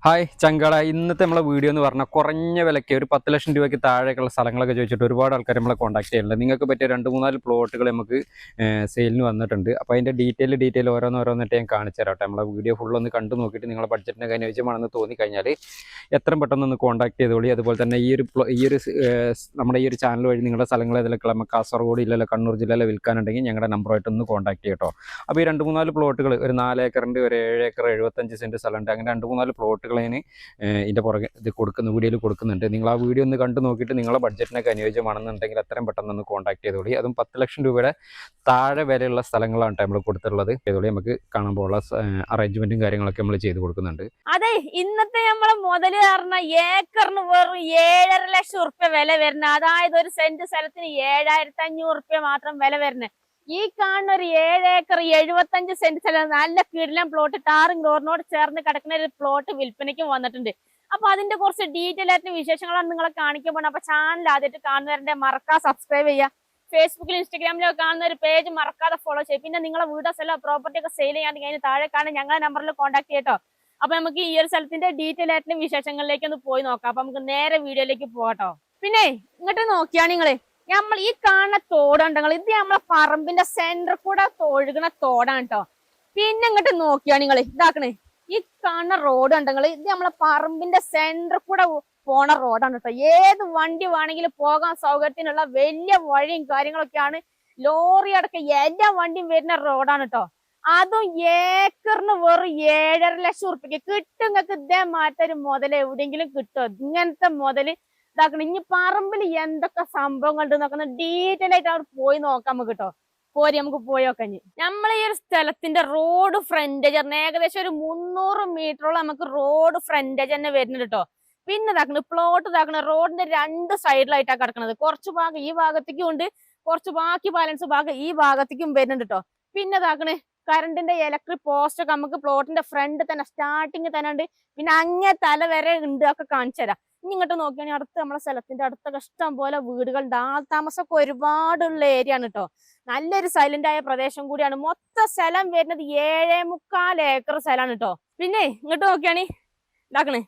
Hi ചങ്കള, ഇന്നത്തെ നമ്മളെ video എന്ന് പറഞ്ഞാൽ കുറഞ്ഞ വിലയ്ക്ക് ഒരു 10 ലക്ഷം രൂപയ്ക്ക് താഴേക്കുള്ള സ്ഥലങ്ങളൊക്കെ ചോദിച്ചിട്ട് ഒരുപാട് ആൾക്കാർ നമ്മളെ കോൺടാക്ട് ചെയ്യുന്നുണ്ട്. നിങ്ങൾക്ക് പറ്റിയ 2-3 പ്ലോട്ടുകൾ നമുക്ക് സെയിലിന് വന്നിട്ടുണ്ട്. അപ്പോൾ അതിൻ്റെ ഡീറ്റെയിൽ ഓരോന്നായിട്ട് ഞാൻ കാണിച്ചു തരാം. നമ്മളെ വീഡിയോ ഫുള്ളൊന്ന് കണ്ടു നോക്കിയിട്ട് നിങ്ങളെ ബഡ്ജറ്റിന് അനുയോജ്യമാണെന്ന് തോന്നിക്കഴിഞ്ഞാൽ എത്രയും പെട്ടെന്ന് കോൺടാക്ട് ചെയ്തോളി. അതുപോലെ തന്നെ നമ്മുടെ ഈ ഒരു ചാനൽ വഴി നിങ്ങളുടെ സ്ഥലങ്ങൾ ഏതൊക്കെ നമുക്ക് കാസർഗോഡ് ജില്ലയിലെ കണ്ണൂർ ജില്ലയിലെ വിൽക്കാനുണ്ടെങ്കിൽ ഞങ്ങളുടെ നമ്പറുമായിട്ടൊന്ന് കോൺടാക്ട് ചെയ്യട്ടോ. അപ്പോൾ ഈ 2-3 പ്ലോട്ടുകൾ, ഒരു 4 ഏക്കറിൻ്റെ ഒരു 7 ഏക്കർ 75 സെൻറ്റ് സ്ഥലമുണ്ട്. അങ്ങനെ 2-3 പ്ലോട്ടുകൾ ഇതിൻ്റെ പുറകെ വീഡിയോയിൽ കൊടുക്കുന്നുണ്ട്. നിങ്ങൾ ആ വീഡിയോ ഒന്ന് കണ്ടു നോക്കിയിട്ട് നിങ്ങളെ ബഡ്ജറ്റിനൊക്കെ അനുയോജ്യമാണെന്നുണ്ടെങ്കിൽ എത്രയും പെട്ടെന്ന് കോൺടാക്ട് ചെയ്തോളി. അതും 10 ലക്ഷം രൂപയുടെ താഴെ വരെയുള്ള സ്ഥലങ്ങളാണ് നമ്മൾ കൊടുത്തിട്ടുള്ളത്. ചെയ്തോളി, നമുക്ക് കാണുമ്പോഴുള്ള അറേഞ്ച്മെന്റും കാര്യങ്ങളൊക്കെ നമ്മൾ ചെയ്ത് കൊടുക്കുന്നുണ്ട്. അതെ, ഇന്നത്തെ നമ്മളെ മുതല് പറഞ്ഞ ഏക്കറിന് വെറും 7.5 ലക്ഷം ഉറുപ്പ്യ വില വരുന്നത്. അതായത് ഒരു സെന്റ് സ്ഥലത്തിന് 7,500 ഉറുപ്പ്യ മാത്രം വില വരുന്നത്. ഈ കാണുന്ന ഒരു 7 ഏക്കർ 75 സെന്റ് സ്ഥലം, നല്ല കിടിലൻ പ്ലോട്ട്, ടാറും റോഡിനോട് ചേർന്ന് കിടക്കുന്ന ഒരു പ്ലോട്ട് വിൽപ്പനയ്ക്ക് വന്നിട്ടുണ്ട്. അപ്പൊ അതിന്റെ കുറച്ച് ഡീറ്റെയിൽ ആയിട്ട് വിശേഷങ്ങളാണ് നിങ്ങളെ കാണിക്കാൻ പോകുന്നത്. അപ്പൊ ചാനൽ ആദ്യമായിട്ട് കാണുന്നവരുടെ മറക്കാതെ സബ്സ്ക്രൈബ് ചെയ്യുക. ഫേസ്ബുക്കിലും ഇൻസ്റ്റാഗ്രാമിലോ കാണുന്ന ഒരു പേജ് മറക്കാതെ ഫോളോ ചെയ്യുക. പിന്നെ നിങ്ങളെ വീടോ സ്ഥലം പ്രോപ്പർട്ടി ഒക്കെ സെയിൽ ചെയ്യാണ്ടെങ്കിൽ അതിന് താഴെ കാണുന്ന ഞങ്ങളുടെ നമ്പറിൽ കോൺടാക്ട് ചെയ്യട്ടോ. അപ്പൊ നമുക്ക് ഈ ഒരു സ്ഥലത്തിന്റെ ഡീറ്റെയിൽ ആയിട്ടുള്ള വിശേഷങ്ങളിലേക്ക് ഒന്ന് പോയി നോക്കാം. അപ്പൊ നമുക്ക് നേരെ വീഡിയോയിലേക്ക് പോകട്ടോ. പിന്നെ ഇങ്ങോട്ട് നോക്കിയാ നിങ്ങള്, നമ്മൾ ഈ കാണുന്ന തോടുണ്ടെങ്കിൽ ഇത് നമ്മളെ പറമ്പിന്റെ സെന്റർ കൂടെ ഒഴുകുന്ന തോടാണ് കേട്ടോ. പിന്നെ ഇങ്ങോട്ട് നോക്കിയാ നിങ്ങൾ ഇതാക്കണേ, ഈ കാണുന്ന റോഡ് ഉണ്ടെങ്കിൽ ഇത് നമ്മളെ പറമ്പിന്റെ സെന്റർ കൂടെ പോണ റോഡാണ് കേട്ടോ. ഏത് വണ്ടി വേണമെങ്കിലും പോകാൻ സൗകര്യത്തിനുള്ള വലിയ വഴിയും കാര്യങ്ങളൊക്കെയാണ്. ലോറി അടക്കം എല്ലാ വണ്ടിയും വരുന്ന റോഡാണ് കേട്ടോ. അതും ഏക്കറിന് വെറും 7.5 ലക്ഷം ഉറുപ്പിക്ക് കിട്ടും. നിങ്ങൾക്ക് ഇതേ മാറ്റൊരു മുതൽ എവിടെയെങ്കിലും കിട്ടുമോ? ഇങ്ങനത്തെ മുതല് ഇതാക്കണം. ഇനി പറമ്പിൽ എന്തൊക്കെ സംഭവങ്ങൾ ഉണ്ട് നോക്കുന്ന ഡീറ്റെയിൽ ആയിട്ട് അവിടെ പോയി നോക്കാം നമുക്ക് കേട്ടോ. നമുക്ക് പോയി നോക്കാം. നമ്മൾ ഈ ഒരു സ്ഥലത്തിന്റെ റോഡ് ഫ്രണ്ടേജ് ഏകദേശം ഒരു 300 മീറ്ററോളം നമുക്ക് റോഡ് ഫ്രണ്ടേജ് തന്നെ വരുന്നുണ്ട് കേട്ടോ. പിന്നെ ഇതാക്കണ പ്ലോട്ട് ഇതാക്കണ റോഡിന്റെ 2 സൈഡിലായിട്ടാണ് കിടക്കുന്നത്. കുറച്ച് ഭാഗം ഈ ഭാഗത്തേക്കും ഉണ്ട്, കുറച്ച് ബാക്കി ബാലൻസ് ഭാഗം ഈ ഭാഗത്തേക്കും വരുന്നുണ്ട് കേട്ടോ. പിന്നെ ഇതാക്കണേ കറണ്ടിന്റെ ഇലക്ട്രിക് പോസ്റ്റ് ഒക്കെ നമുക്ക് പ്ലോട്ടിന്റെ ഫ്രണ്ട് തന്നെ സ്റ്റാർട്ടിങ് തന്നെ ഉണ്ട്. പിന്നെ അങ്ങേ തല വരെ ഉണ്ട്, ഒക്കെ കാണിച്ചു തരാം. ഇനി ഇങ്ങോട്ട് നോക്കിയാണെങ്കിൽ അടുത്ത് നമ്മളെ സ്ഥലത്തിന്റെ അടുത്തൊക്കെ ഇഷ്ടം പോലെ വീടുകളുണ്ട്. ആൾതാമസമൊക്കെ ഒരുപാടുള്ള ഏരിയ ആണ് കേട്ടോ. നല്ലൊരു സൈലന്റ് ആയ പ്രദേശം കൂടിയാണ്. മൊത്തം സ്ഥലം വരുന്നത് 7.25 ഏക്കർ സ്ഥലമാണ് കേട്ടോ. പിന്നെ ഇങ്ങോട്ട് നോക്കിയാണി ഇതാക്കണേ,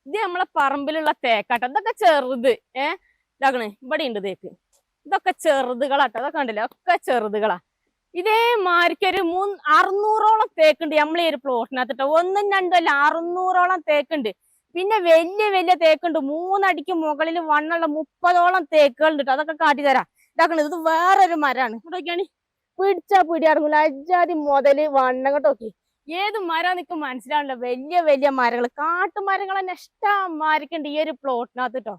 ഇത് നമ്മളെ പറമ്പിലുള്ള തേക്കാട്ടോ. ഇതൊക്കെ ചെറുത് ഇതാക്കണേ, ഇവിടെ ഉണ്ട് തേക്ക്. ഇതൊക്കെ ചെറുതുകളാട്ടോ. അതൊക്കെ കണ്ടില്ലേ, ഒക്കെ ചെറുതുകളാ. ഇതേമാരിക്കൊരു 600ഓളം തേക്കുണ്ട് നമ്മളീ ഒരു പ്ലോട്ടിനകത്തിട്ടോ. 1ഉം 2ഉം അല്ല, 600ഓളം തേക്കുണ്ട്. പിന്നെ വലിയ വലിയ തേക്കുണ്ട്. 3 അടിക്ക് മുകളിൽ വണ്ണുള്ള 30ഓളം തേക്കുകളുണ്ട് കേട്ടോ. അതൊക്കെ കാട്ടിത്തരാം. ഇതാക്കണത് ഇത് വേറൊരു മരമാണ്. ഇവിടെയൊക്കെയാണ് പിടിച്ചാ പിടിയാറുമില്ല. അജാതി മുതല് വണ്ണം കേട്ടോ. നോക്കി ഏത് മരം നിൽക്കും മനസ്സിലാവില്ല. വലിയ വലിയ മരങ്ങൾ, കാട്ടുമരങ്ങൾ തന്നെ ഇഷ്ടമാരിക്കുണ്ട് ഈ ഒരു പ്ലോട്ടിനകത്ത് കേട്ടോ.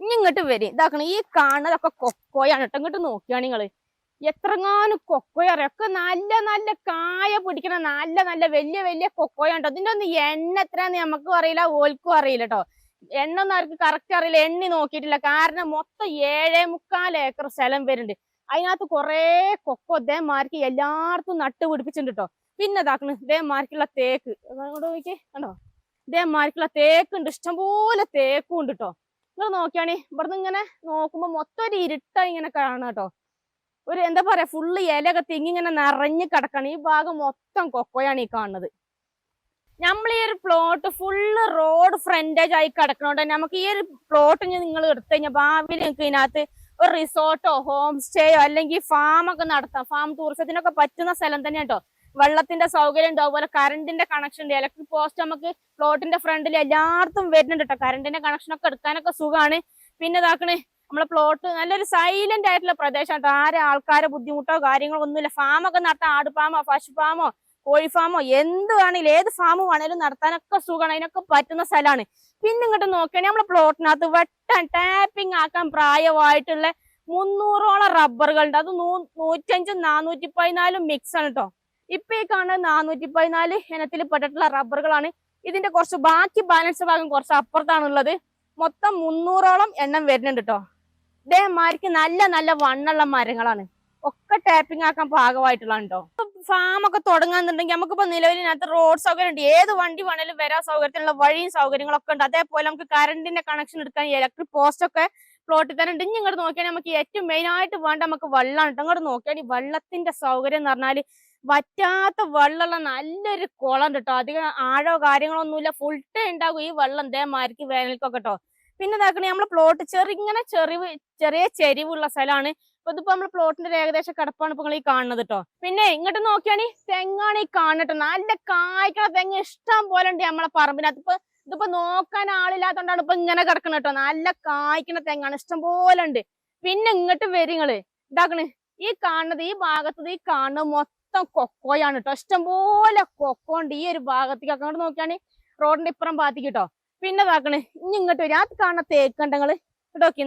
ഇനി ഇങ്ങോട്ട് വരും. ഇതാക്കണം, ഈ കാണുന്നതൊക്കെ കൊക്കോയാണ് കേട്ടോ. ഇങ്ങോട്ട് നോക്കിയാണ് നിങ്ങള് എത്രങ്ങാനും കൊക്കോയറിയാം. ഒക്കെ നല്ല നല്ല കായ പിടിക്കണ നല്ല നല്ല വലിയ വലിയ കൊക്കോയുണ്ടോ. ഇതിന്റെ ഒന്നും എണ്ണ എത്രയാന്ന് നമുക്കും അറിയില്ല, ഓൽക്കും അറിയില്ല കേട്ടോ. എണ്ണ ഒന്നും അവർക്ക് കറക്റ്റ് അറിയില്ല, എണ്ണി നോക്കിയിട്ടില്ല. കാരണം മൊത്തം 7.25 ഏക്കർ സ്ഥലം വരുന്നുണ്ട്. അതിനകത്ത് കുറെ കൊക്കോ ഇതേമാർക്ക് എല്ലായിടത്തും നട്ട് പിടിപ്പിച്ചിട്ടുണ്ട് കേട്ടോ. പിന്നെ ഇതാക്കണ് ഇതേമാർക്കുള്ള തേക്ക് അങ്ങോട്ട് നോക്കിയേ കണ്ടോ. ഇതേമാർക്കുള്ള തേക്കുണ്ട്, ഇഷ്ടംപോലെ തേക്കും ഉണ്ട് കേട്ടോ. നിങ്ങൾ നോക്കിയാണേ ഇവിടുന്ന് ഇങ്ങനെ നോക്കുമ്പോ മൊത്തം ഒരു ഇരുട്ടായി ഇങ്ങനെ കാണാം കേട്ടോ. ഒരു എന്താ പറയാ, ഫുള്ള് ഇലയൊക്കെ തിങ്ങിങ്ങനെ നിറഞ്ഞു കിടക്കാണ്. ഈ ഭാഗം മൊത്തം കൊക്കോയാണ് ഈ കാണുന്നത്. നമ്മൾ ഈ ഒരു പ്ലോട്ട് ഫുള്ള് റോഡ് ഫ്രണ്ടേജ് ആയി കിടക്കണോണ്ട് നമുക്ക് ഈ ഒരു പ്ലോട്ട് നിങ്ങൾ എടുത്തു കഴിഞ്ഞാൽ ഭാവിയിൽ നിങ്ങൾക്ക് ഇതിനകത്ത് ഒരു റിസോർട്ടോ ഹോം സ്റ്റേയോ അല്ലെങ്കിൽ ഫാം ഒക്കെ നടത്താം. ഫാം ടൂറിസത്തിനൊക്കെ പറ്റുന്ന സ്ഥലം തന്നെ കേട്ടോ. വെള്ളത്തിന്റെ സൗകര്യം ഉണ്ട്, അതുപോലെ കറണ്ടിന്റെ കണക്ഷൻ ഉണ്ട്. ഇലക്ട്രിക് പോസ്റ്റ് നമുക്ക് പ്ലോട്ടിന്റെ ഫ്രണ്ടിൽ എല്ലായിടത്തും വരുന്നുണ്ട് കേട്ടോ. കറണ്ടിന്റെ കണക്ഷൻ ഒക്കെ എടുക്കാനൊക്കെ സുഖമാണ്. പിന്നെ ഇതാക്കണേ നമ്മളെ പ്ലോട്ട് നല്ലൊരു സൈലന്റ് ആയിട്ടുള്ള പ്രദേശം കേട്ടോ. ആൾക്കാരെ ബുദ്ധിമുട്ടോ കാര്യങ്ങളോ ഒന്നുമില്ല. ഫാമൊക്കെ നടത്താം. ആട് ഫാമോ പശു ഫാമോ കോഴി ഫാമോ എന്ത് വേണമെങ്കിലും ഏത് ഫാം വേണേലും നടത്താനൊക്കെ സുഖമാണ്. അതിനൊക്കെ പറ്റുന്ന സ്ഥലമാണ്. പിന്നെ ഇങ്ങോട്ട് നോക്കുകയാണെങ്കിൽ നമ്മളെ പ്ലോട്ടിനകത്ത് വെട്ടാൻ ടാപ്പിംഗ് ആക്കാൻ പ്രായമായിട്ടുള്ള 300ഓളം റബ്ബറുകളുണ്ട്. അത് 105ഉം 414 മിക്സ് ആണ് കേട്ടോ. ഇപ്പൊ ഈ കാണുന്നത് 414 ഇനത്തിൽ പെട്ടിട്ടുള്ള റബ്ബറുകളാണ്. ഇതിന്റെ കുറച്ച് ബാക്കി ബാലൻസ് ഭാഗം കുറച്ച് അപ്പുറത്താണുള്ളത്. മൊത്തം 300ഓളം എണ്ണം വരുന്നുണ്ട് കേട്ടോ. ഇതേമാർക്ക് നല്ല നല്ല വണ്ണുള്ള മരങ്ങളാണ്. ഒക്കെ ടാപ്പിംഗ് ആക്കാൻ പാകമായിട്ടുള്ളതാണ് കേട്ടോ. ഫാമൊക്കെ തുടങ്ങാന്നുണ്ടെങ്കിൽ നമുക്കിപ്പോ നിലവിലിനകത്ത് റോഡ് സൗകര്യം ഉണ്ട്. ഏത് വണ്ടി വേണേലും വരാൻ സൗകര്യത്തിനുള്ള വഴിയും സൗകര്യങ്ങളൊക്കെ ഉണ്ട്. അതേപോലെ നമുക്ക് കറണ്ടിന്റെ കണക്ഷൻ എടുക്കാൻ ഇലക്ട്രിക് പോസ്റ്റ് ഒക്കെ പ്ലോട്ടിൽ തന്നെ ഉണ്ട്. ഇനി ഇങ്ങോട്ട് നോക്കിയാൽ നമുക്ക് ഏറ്റവും മെയിൻ ആയിട്ട് വേണ്ട നമുക്ക് വെള്ളമാണ് കേട്ടോ. ഇങ്ങോട്ട് നോക്കിയാൽ ഈ വെള്ളത്തിന്റെ സൗകര്യം എന്ന് പറഞ്ഞാൽ വറ്റാത്ത വെള്ളമുള്ള നല്ലൊരു കുളം കേട്ടോ. അധികം ആഴോ കാര്യങ്ങളൊന്നുമില്ല, ഫുൾ ടൈം ഉണ്ടാകും ഈ വെള്ളം ഇതേമാതിരിക്ക് വേനൽക്കൊക്കെ കേട്ടോ. പിന്നെ ഇതാക്കണേ നമ്മളെ പ്ലോട്ട് ചെറിയ ചെരിവുള്ള സ്ഥലമാണ്. അപ്പൊ ഇതിപ്പോ നമ്മളെ പ്ലോട്ടിന്റെ ഏകദേശം കിടപ്പാണ് ഇപ്പൊ നിങ്ങൾ ഈ കാണുന്നത് കേട്ടോ. പിന്നെ ഇങ്ങോട്ട് നോക്കിയാണ് തെങ്ങാണ് ഈ കാണട്ടോ. നല്ല കായ്ക്കണ തെങ്ങ് ഇഷ്ടം പോലെ ഉണ്ട് നമ്മളെ പറമ്പിനകത്ത്. ഇതിപ്പോ നോക്കാൻ ആളില്ലാത്തോണ്ടാണ് ഇപ്പൊ ഇങ്ങനെ കിടക്കണം കേട്ടോ. നല്ല കായ്ക്കണ തെങ്ങാണ്, ഇഷ്ടം പോലെ ഉണ്ട്. പിന്നെ ഇങ്ങോട്ട് വരിങ്ങള് ഇതാക്കണ് ഈ കാണുന്നത്, ഈ ഭാഗത്ത് ഈ കാണുന്നത് മൊത്തം കൊക്കോയാണ് കേട്ടോ. ഇഷ്ടംപോലെ കൊക്കോ ഉണ്ട് ഈ ഒരു ഭാഗത്തേക്ക്. അങ്ങോട്ട് നോക്കിയാണ് റോഡിന്റെ ഇപ്പുറം ഭാഗത്തേക്ക് കേട്ടോ. പിന്നെ ഇതാക്കണ് ഇനി ഇങ്ങോട്ട് വരും. അത് കാണുന്ന തേക്കണ്ടങ്ങള് നോക്കി,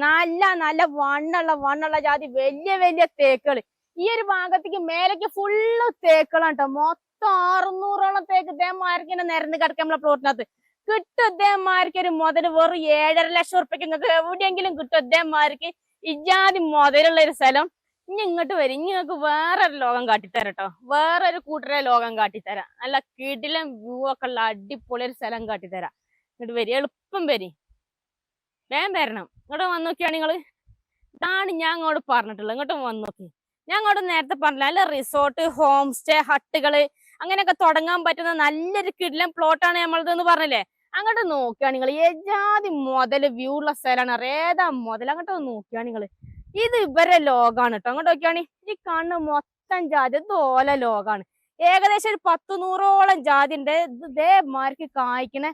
നല്ല വണ്ണുള്ള ജാതി വലിയ വലിയ തേക്കുകൾ. ഈ ഒരു ഭാഗത്തേക്ക് മേലേക്ക് ഫുള്ള് തേക്കുകളാണ് കേട്ടോ. മൊത്തം 600ഓളം തേക്ക് ഇതേമാർക്ക് ഇങ്ങനെ നിരന്ന് കിടക്കാം നമ്മളെ പ്ലോട്ടിനകത്ത്. കിട്ടും ഇതേമാർക്ക് ഒരു മുതല് വെറും 7.5 ലക്ഷം ഉറുപ്പ്യക്ക് നിങ്ങൾക്ക് എവിടെയെങ്കിലും കിട്ടും ഇതേമാർക്ക് ഇജാതി മുതലുള്ള ഒരു സ്ഥലം. ഇനി ഇങ്ങോട്ട് വരും. ഇനി നിങ്ങൾക്ക് വേറൊരു ലോകം കാട്ടിത്തരാം കേട്ടോ. വേറൊരു കൂട്ടരെ ലോകം കാട്ടിത്തരാം. നല്ല കിടിലം വ്യൂ ഒക്കെ ഉള്ള അടിപൊളി ഒരു സ്ഥലം കാട്ടിത്തരാം. ഇങ്ങോട്ട് വരി, എളുപ്പം വരി, വേഗം വരണം. ഇങ്ങോട്ട് വന്ന് നോക്കിയാണ് നിങ്ങള്. ഇതാണ് ഞാൻ അങ്ങോട്ട് പറഞ്ഞിട്ടുള്ളത്. ഇങ്ങോട്ട് വന്ന് നോക്കി. ഞാൻ അങ്ങോട്ട് നേരത്തെ പറഞ്ഞില്ല, നല്ല റിസോർട്ട്, ഹോം സ്റ്റേ, ഹട്ടുകള് അങ്ങനെയൊക്കെ തുടങ്ങാൻ പറ്റുന്ന നല്ലൊരു കിടിലം പ്ലോട്ടാണ് നമ്മളത് എന്ന് പറഞ്ഞില്ലേ. അങ്ങോട്ട് നോക്കിയാണ് നിങ്ങൾ. ഏജാതി മുതല് വ്യൂ ഉള്ള സ്ഥലമാണ്. ഏതാ മുതൽ അങ്ങോട്ട് നോക്കിയാണ് നിങ്ങള്. ഇത് ഇവരെ ലോകാണ് കേട്ടോ. അങ്ങോട്ട് നോക്കിയാണ് ഈ കാണുന്ന മൊത്തം ജാതി ഇതോലെ ലോകാണ്. ഏകദേശം ഒരു 10-100ഓളം ജാതി ഉണ്ട്. ഇതേമാർക്ക് കായ്ക്കണ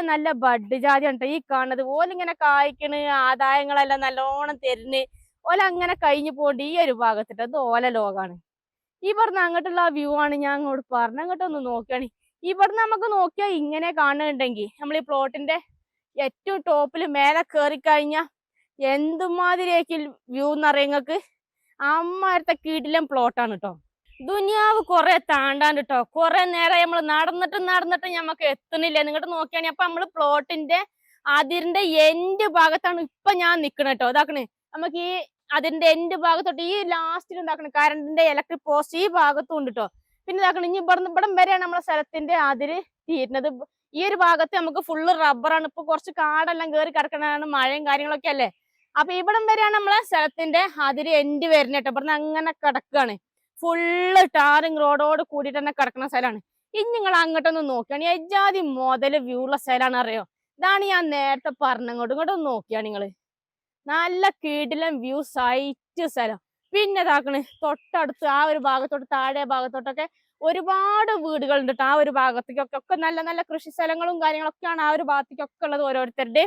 നല്ല ബഡ് ജാതിയാണ് കേട്ടോ ഈ കാണുന്നത്. ഓലിങ്ങനെ കായ്ക്കണ്, ആദായങ്ങളെല്ലാം നല്ലോണം തരുന്ന്. ഓല അങ്ങനെ കഴിഞ്ഞു പോണ്ട് ഈ ഒരു ഭാഗത്തിട്ട്. അത് ഓല ലോകാണ്. ഇവിടുന്ന് അങ്ങോട്ടുള്ള വ്യൂ ആണ് ഞാൻ അങ്ങോട്ട് പറഞ്ഞ. അങ്ങോട്ടൊന്ന് നോക്കിയാണ്. ഇവിടുന്ന് നമുക്ക് നോക്കിയാൽ ഇങ്ങനെ കാണുന്നുണ്ടെങ്കിൽ നമ്മൾ ഈ പ്ലോട്ടിന്റെ ഏറ്റവും ടോപ്പിൽ മേലെ കയറി കഴിഞ്ഞാൽ എന്തുമാതിരിയൊക്കെ വ്യൂ എന്നറിയങ്ങൾക്ക് അമ്മാരത്തെ കിടിലം പ്ലോട്ടാണ് കേട്ടോ. ദുനിയാവ് കുറെ താണ്ടാണ്ട് കേട്ടോ. കുറെ നേരം നമ്മൾ നടന്നിട്ട് ഞമ്മക്ക് എത്തുന്നില്ല. നിങ്ങോട്ട് നോക്കിയാണെ അപ്പൊ നമ്മള് പ്ലോട്ടിന്റെ അതിരിന്റെ എൻഡ് ഭാഗത്താണ് ഇപ്പൊ ഞാൻ നിക്കണ കേട്ടോ. ഇതാക്കണേ നമുക്ക് ഈ അതിന്റെ എൻഡ് ഭാഗത്തോട്ട് ഈ ലാസ്റ്റിൽ എന്താക്കണേ കറണ്ടിന്റെ ഇലക്ട്രിക് പോസ്റ്റ് ഈ ഭാഗത്തും ഉണ്ട് കേട്ടോ. പിന്നെ ഇതാക്കണേ ഇനി ഇവിടം വരെയാണ് നമ്മളെ സ്ഥലത്തിന്റെ അതിര് തീരുന്നത്. ഈ ഒരു ഭാഗത്ത് നമുക്ക് ഫുള്ള് റബ്ബറാണ്. ഇപ്പൊ കുറച്ച് കാടെല്ലാം കയറി കിടക്കണതാണ്, മഴയും കാര്യങ്ങളൊക്കെ അല്ലേ. അപ്പൊ ഇവിടം വരെയാണ് നമ്മളെ സ്ഥലത്തിന്റെ അതിര് എൻഡ് വരുന്നത് കേട്ടോ. ഇവിടുന്ന് അങ്ങനെ കിടക്കുകയാണ്. ഫുള്ള് ടാറിങ് റോഡോട് കൂടിയിട്ട് തന്നെ കിടക്കുന്ന സ്ഥലമാണ്. ഇനി നിങ്ങൾ അങ്ങോട്ടൊന്ന് നോക്കിയാണ് എജാതി മുതല് വ്യൂ ഉള്ള സ്ഥലമാണ് അറിയോ. ഇതാണ് ഞാൻ നേരത്തെ പറഞ്ഞങ്ങോട്ട്. ഇങ്ങോട്ടൊന്ന് നോക്കിയാണ് നിങ്ങള്. നല്ല കിടിലം വ്യൂ സൈറ്റ് സ്ഥലം. പിന്നെ ഇതാക്കണ് തൊട്ടടുത്ത് ആ ഒരു ഭാഗത്തോട്ട് താഴെ ഭാഗത്തോട്ടൊക്കെ ഒരുപാട് വീടുകളുണ്ട് കേട്ടോ. ആ ഒരു ഭാഗത്തേക്കൊക്കെ നല്ല കൃഷി സ്ഥലങ്ങളും കാര്യങ്ങളൊക്കെയാണ് ആ ഒരു ഭാഗത്തേക്കൊക്കെ ഉള്ളത് ഓരോരുത്തരുടെ.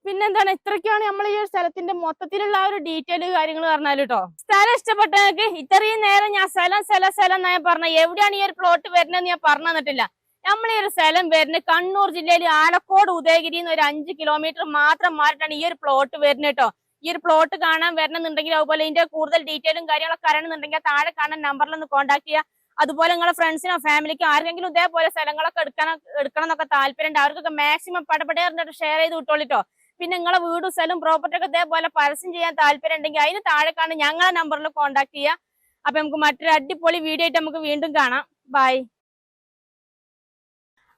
പിന്നെന്താണ്, ഇത്രയ്ക്കാണ് നമ്മൾ ഈ ഒരു സ്ഥലത്തിന്റെ മൊത്തത്തിലുള്ള ആ ഒരു ഡീറ്റെയിൽ കാര്യങ്ങൾ പറഞ്ഞാൽ കേട്ടോ. സ്ഥലം ഇഷ്ടപ്പെട്ടവർക്ക് ഇത്രയും നേരം ഞാൻ സ്ഥലം ഞാൻ പറഞ്ഞ എവിടെയാണ് ഈ ഒരു പ്ലോട്ട് വരുന്നതെന്ന് ഞാൻ പറഞ്ഞു തന്നിട്ടില്ല. നമ്മൾ ഈ ഒരു സ്ഥലം വരുന്നത് കണ്ണൂർ ജില്ലയിൽ ആലക്കോട് ഉദയഗിരി ഒരു 5 കിലോമീറ്റർ മാത്രം മാറിയിട്ടാണ് ഈ ഒരു പ്ലോട്ട് വരുന്നത് കേട്ടോ. ഈ ഒരു പ്ലോട്ട് കാണാൻ വരണമെന്നുണ്ടെങ്കിൽ അതുപോലെ ഇതിന്റെ കൂടുതൽ ഡീറ്റെയിലും കാര്യങ്ങളൊക്കെ അറിയണമെന്നുണ്ടെങ്കിൽ താഴെ കാണാൻ നമ്പറിൽ ഒന്ന് കോൺടാക്ട് ചെയ്യുക. അതുപോലെ നിങ്ങളെ ഫ്രണ്ട്സിനോ ഫാമിലിക്കോ ആർക്കെങ്കിലും ഇതേപോലെ സ്ഥലങ്ങളൊക്കെ എടുക്കണം എന്നൊക്കെ താല്പര്യമുണ്ട് അവർക്കൊക്കെ മാക്സിമം പടപടയായിട്ട് ഷെയർ ചെയ്ത് വിട്ടോളിട്ടോ. പിന്നെ നിങ്ങളെ വീടും സ്ഥലവും പ്രോപ്പർട്ടി ഒക്കെ ഇതേപോലെ പരസ്യം ചെയ്യാൻ താല്പര്യം ഉണ്ടെങ്കിൽ അതിന് താഴെ കാണാൻ ഞങ്ങളെ നമ്പറിൽ കോൺടാക്ട് ചെയ്യുക. അപ്പൊ നമുക്ക് മറ്റൊരു അടിപൊളി വീഡിയോ ആയിട്ട് നമുക്ക് വീണ്ടും കാണാം. ബൈ.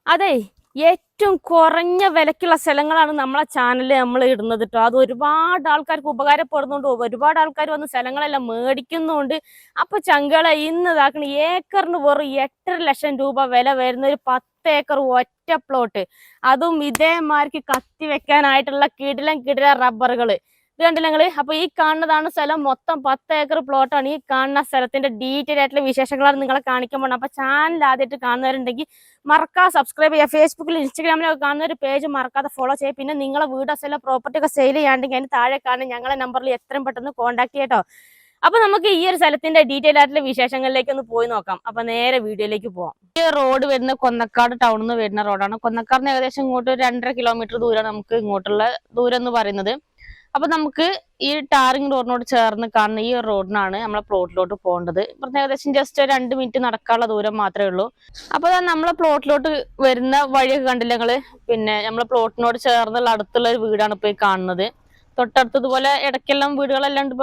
അതെ, ഏറ്റവും കുറഞ്ഞ വിലക്കുള്ള സ്ഥലങ്ങളാണ് നമ്മളെ ചാനലിൽ നമ്മൾ ഇടുന്നത് കേട്ടോ. അത് ഒരുപാട് ആൾക്കാർക്ക് ഉപകാരപ്പെടുന്നുണ്ട്. ഒരുപാട് ആൾക്കാർ വന്ന് സ്ഥലങ്ങളെല്ലാം മേടിക്കുന്നുണ്ട്. അപ്പൊ ചങ്കളെ ഇന്ന് ഇതാക്കണ ഏക്കറിന് വെറും 8.5 ലക്ഷം രൂപ വില വരുന്ന ഒരു 10 ഏക്കർ ഒറ്റ പ്ലോട്ട്. അതും ഇതേമാർക്ക് കത്തി വെക്കാനായിട്ടുള്ള കിടിലം റബ്ബറുകള്. ഇത് കണ്ടില്ല നിങ്ങള്. അപ്പൊ ഈ കാണുന്നതാണ് സ്ഥലം. മൊത്തം 10 ഏക്കർ പ്ലോട്ടാണ്. ഈ കാണുന്ന സ്ഥലത്തിന്റെ ഡീറ്റെയിൽ ആയിട്ടുള്ള വിശേഷങ്ങളാണ് നിങ്ങളെ കാണിക്കാൻ പോകുന്നത്. അപ്പൊ ചാനൽ ആദ്യമായിട്ട് കാണുന്നവരുണ്ടെങ്കിൽ മറക്കാതെ സബ്സ്ക്രൈബ് ചെയ്യുക. ഫേസ്ബുക്കിൽ ഇൻസ്റ്റാഗ്രാമിലൊക്കെ കാണുന്ന ഒരു പേജ് മറക്കാതെ ഫോളോ ചെയ്യുക. പിന്നെ നിങ്ങളെ വീട് സ്ഥലം പ്രോപ്പർട്ടി ഒക്കെ സെയിൽ ചെയ്യാണ്ടെങ്കിൽ അതിന് താഴെ കാണുന്ന ഞങ്ങളെ നമ്പറിൽ എത്രയും പെട്ടെന്ന് കോൺടാക്ട് ചെയ്യട്ടോ. അപ്പൊ നമുക്ക് ഈ ഒരു സ്ഥലത്തിന്റെ ഡീറ്റെയിൽ ആയിട്ടുള്ള വിശേഷങ്ങളിലേക്ക് ഒന്ന് പോയി നോക്കാം. അപ്പൊ നേരെ വീഡിയോയിലേക്ക് പോവാം. ഈ റോഡ് വരുന്ന കൊന്നക്കാട് ടൗണിൽ നിന്ന് വരുന്ന റോഡാണ്. കൊന്നക്കാടിന് ഏകദേശം ഇങ്ങോട്ട് ഒരു 2.5 കിലോമീറ്റർ ദൂരമാണ് നമുക്ക് ഇങ്ങോട്ടുള്ള ദൂരം എന്ന് പറയുന്നത്. അപ്പൊ നമുക്ക് ഈ ടാറിങ് റോഡിനോട് ചേർന്ന് കാണുന്ന ഈ റോഡിനാണ് നമ്മളെ പ്ലോട്ടിലോട്ട് പോകേണ്ടത്. ഇവിടുന്ന് ഏകദേശം ജസ്റ്റ് 2 മിനിറ്റ് നടക്കാനുള്ള ദൂരം മാത്രമേ ഉള്ളൂ. അപ്പൊ നമ്മളെ പ്ലോട്ടിലോട്ട് വരുന്ന വഴിയൊക്കെ കണ്ടില്ല നിങ്ങള്. പിന്നെ നമ്മളെ പ്ലോട്ടിനോട് ചേർന്നുള്ള അടുത്തുള്ള ഒരു വീടാണ് ഇപ്പൊ ഈ കാണുന്നത്. തൊട്ടടുത്ത് ഇതുപോലെ ഇടയ്ക്കെല്ലാം വീടുകളെല്ലാം ഉണ്ട്.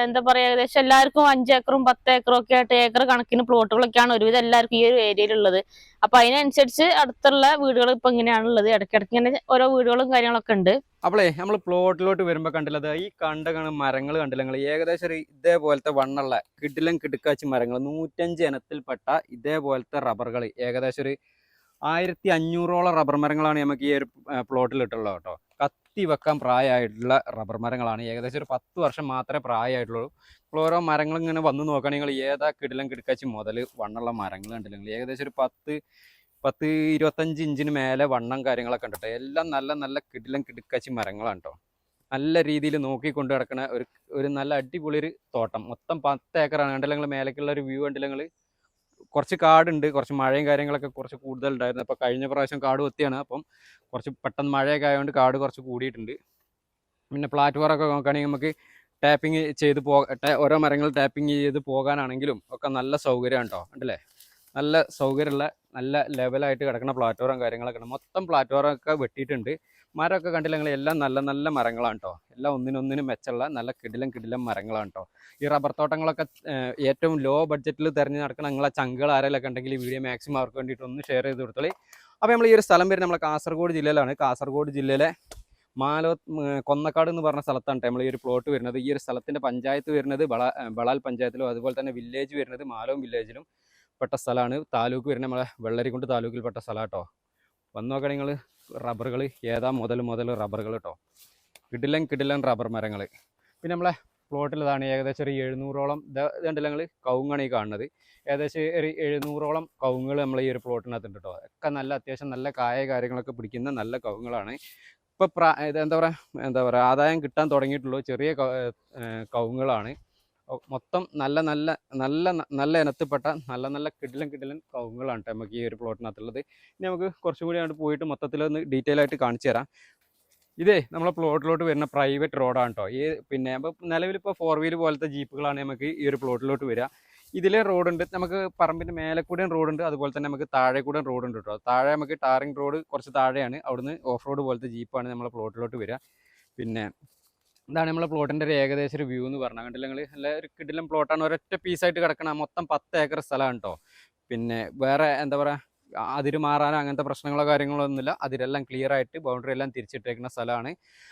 എന്താ പറയാ, ഏകദേശം എല്ലാവർക്കും 5 ഏക്കറും 10 ഏക്കറും ഒക്കെ ആയിട്ട് ഏക്കർ കണക്കിന് പ്ലോട്ടുകളൊക്കെയാണ് ഒരുവിധം എല്ലാവർക്കും ഈ ഒരു ഏരിയയിലുള്ളത്. അപ്പൊ അതിനനുസരിച്ച് അടുത്തുള്ള വീടുകൾ ഇപ്പൊ ഇങ്ങനെയാണുള്ളത്. ഇടയ്ക്കിടയ്ക്ക് ഇങ്ങനെ ഓരോ വീടുകളും കാര്യങ്ങളൊക്കെ ഉണ്ട്. അപ്പോളേ നമ്മൾ പ്ലോട്ടിലോട്ട് വരുമ്പോൾ കണ്ടില്ലത് ഈ മരങ്ങൾ കണ്ടില്ല നിങ്ങൾ, ഏകദേശം ഒരു ഇതേപോലത്തെ വണ്ണുള്ള കിടുക്കാച്ചി മരങ്ങൾ 105 ഇനത്തിൽപ്പെട്ട ഇതേപോലത്തെ റബ്ബറുകൾ ഏകദേശം ഒരു 1500ഓളം റബ്ബർ മരങ്ങളാണ് നമുക്ക് ഈ ഒരു പ്ലോട്ടിൽ ഇട്ടുള്ളത് കേട്ടോ. കത്തി വെക്കാൻ പ്രായമായിട്ടുള്ള റബ്ബർ മരങ്ങളാണ്. ഏകദേശം ഒരു 10 വർഷം മാത്രമേ പ്രായമായിട്ടുള്ളൂ. ഇപ്പോൾ ഓരോ മരങ്ങൾ ഇങ്ങനെ വന്ന് നോക്കുകയാണെങ്കിൽ ഏതാ കിടുക്കാച്ചി മുതൽ വണ്ണുള്ള മരങ്ങൾ കണ്ടില്ലെങ്കിൽ ഏകദേശം ഒരു 10-25 ഇഞ്ചിന് മേലെ വണ്ണം കാര്യങ്ങളൊക്കെ ഉണ്ട് കേട്ടോ. എല്ലാം നല്ല കിടുക്കാച്ചി മരങ്ങളാണ് കേട്ടോ. നല്ല രീതിയിൽ നോക്കിക്കൊണ്ട് കിടക്കുന്ന ഒരു നല്ല അടിപൊളി ഒരു തോട്ടം. മൊത്തം 10 ഏക്കറാണ് കണ്ടില്ലെങ്കിൽ. മേലേക്കുള്ള ഒരു വ്യൂ കണ്ടില്ലെങ്കിൽ. കുറച്ച് കാടുണ്ട്, കുറച്ച് മഴയും കാര്യങ്ങളൊക്കെ കുറച്ച് കൂടുതലുണ്ടായിരുന്നു. അപ്പോൾ കഴിഞ്ഞ പ്രാവശ്യം കാട് കൊത്തിയാണ്. അപ്പം കുറച്ച് പെട്ടെന്ന് മഴയൊക്കെ ആയതുകൊണ്ട് കാട് കുറച്ച് കൂടിയിട്ടുണ്ട്. പിന്നെ പ്ലാറ്റ്ഫോമൊക്കെ നോക്കുകയാണെങ്കിൽ നമുക്ക് ടാപ്പിങ് ചെയ്ത് ഓരോ മരങ്ങൾ ടാപ്പിങ് ചെയ്ത് പോകാനാണെങ്കിലും ഒക്കെ നല്ല സൗകര്യമാണ് കേട്ടോ. ഉണ്ടല്ലേ, നല്ല സൗകര്യമുള്ള നല്ല ലെവലായിട്ട് കിടക്കുന്ന പ്ലാറ്റ്ഫോം കാര്യങ്ങളൊക്കെ ഉണ്ട്. മൊത്തം പ്ലാറ്റ്ഫോമൊക്കെ വെട്ടിയിട്ടുണ്ട്. മരമൊക്കെ കണ്ടില്ലെങ്കിൽ എല്ലാം നല്ല മരങ്ങളാണ് കേട്ടോ. എല്ലാം ഒന്നിനൊന്നിനും മെച്ചമുള്ള നല്ല കിടിലം മരങ്ങളാണ് കേട്ടോ. ഈ റബ്ബർ തോട്ടങ്ങളൊക്കെ ഏറ്റവും ലോ ബഡ്ജറ്റിൽ തിരഞ്ഞ് നടക്കുന്ന നിങ്ങളെ ചങ്കുകൾ ആരെങ്കിലൊക്കെ ഉണ്ടെങ്കിൽ ഈ വീഡിയോ മാക്സിമം അവർക്ക് വേണ്ടിയിട്ട് ഒന്ന് ഷെയർ ചെയ്ത് കൊടുത്തോളി. അപ്പോൾ നമ്മൾ ഈ ഒരു സ്ഥലം വരുന്നത് നമ്മളെ കാസർഗോഡ് ജില്ലയിലാണ്. കാസർഗോഡ് ജില്ലയിലെ കൊന്നക്കാട് എന്ന് പറഞ്ഞ സ്ഥലത്താണ് നമ്മൾ ഈ ഒരു പ്ലോട്ട് വരുന്നത്. ഈ ഒരു സ്ഥലത്തിൻ്റെ പഞ്ചായത്ത് വരുന്നത് ബളാൽ പഞ്ചായത്തിലും അതുപോലെ തന്നെ വില്ലേജ് വരുന്നത് മാലോം വില്ലേജിലും പെട്ട സ്ഥലമാണ്. താലൂക്ക് വരുന്നത് നമ്മളെ വെള്ളരിക്കുണ്ട് താലൂക്കിൽപ്പെട്ട സ്ഥലം കേട്ടോ. വന്നു നോക്കുകയാണെങ്കിൽ നിങ്ങൾ റബ്ബറുകൾ ഏതാ മുതൽ റബ്ബറുകൾ കേട്ടോ. കിടിലൻ റബ്ബർ മരങ്ങൾ. പിന്നെ നമ്മളെ പ്ലോട്ടിലതാണ് ഏകദേശം ഒരു 700ഓളം ഇതുണ്ടല്ലോ നിങ്ങൾ കവുങ്ങാണ് ഈ കാണുന്നത്. ഏകദേശം ഒരു 700ഓളം കവുങ്ങുകൾ നമ്മൾ ഈ ഒരു പ്ലോട്ടിനകത്തുണ്ട് കേട്ടോ. ഒക്കെ നല്ല അത്യാവശ്യം നല്ല കാര്യങ്ങളൊക്കെ പിടിക്കുന്ന നല്ല കവുങ്ങുകളാണ്. ഇപ്പോൾ എന്താ പറയുക ആദായം കിട്ടാൻ തുടങ്ങിയിട്ടുള്ളൂ. ചെറിയ കവുങ്ങുകളാണ്. മൊത്തം നല്ല ഇനത്തിൽപ്പെട്ട നല്ല കിടിലൻ കവുങ്ങുകളാണ് കേട്ടോ നമുക്ക് ഈ ഒരു പ്ലോട്ടിനകത്തുള്ളത്. ഇനി നമുക്ക് കുറച്ചും കൂടി അങ്ങോട്ട് പോയിട്ട് മൊത്തത്തിലൊന്ന് ഡീറ്റെയിൽ ആയിട്ട് കാണിച്ചു തരാം. ഇതേ നമ്മളെ പ്ലോട്ടിലോട്ട് വരുന്ന പ്രൈവറ്റ് റോഡാണ് കേട്ടോ. പിന്നെ അപ്പോൾ നിലവിലിപ്പോൾ 4 വീൽ പോലത്തെ ജീപ്പുകളാണ് നമുക്ക് ഈ ഒരു പ്ലോട്ടിലോട്ട് വരിക. ഇതിലെ റോഡുണ്ട്, നമുക്ക് പറമ്പിൻ്റെ മേലെ കൂടെയും റോഡുണ്ട്, അതുപോലെ തന്നെ നമുക്ക് താഴെ കൂടെയും റോഡുണ്ട് കേട്ടോ. താഴെ നമുക്ക് ടാറിങ് റോഡ് കുറച്ച് താഴെയാണ്. അവിടുന്ന് ഓഫ് റോഡ് പോലത്തെ ജീപ്പാണ് നമ്മളെ പ്ലോട്ടിലോട്ട് വരിക. പിന്നെ ഇതാണ് നമ്മളെ പ്ലോട്ടിൻ്റെ ഒരു ഏകദേശം ഒരു വ്യൂ എന്ന് പറഞ്ഞാൽ കണ്ടില്ല നിങ്ങൾ. നല്ല ഒരു കിടിലൻ പ്ലോട്ടാണ്. ഒരൊറ്റ പീസായിട്ട് കിടക്കണം. മൊത്തം 10 ഏക്കർ സ്ഥലമാണ് കേട്ടോ. പിന്നെ വേറെ എന്താ പറയുക അതിര് മാറാനോ അങ്ങനത്തെ പ്രശ്നങ്ങളോ കാര്യങ്ങളോ ഒന്നുമില്ല. അതിരെല്ലാം ക്ലിയർ ആയിട്ട് ബൗണ്ടറി എല്ലാം തിരിച്ചിട്ടേക്കുന്ന സ്ഥലമാണ്.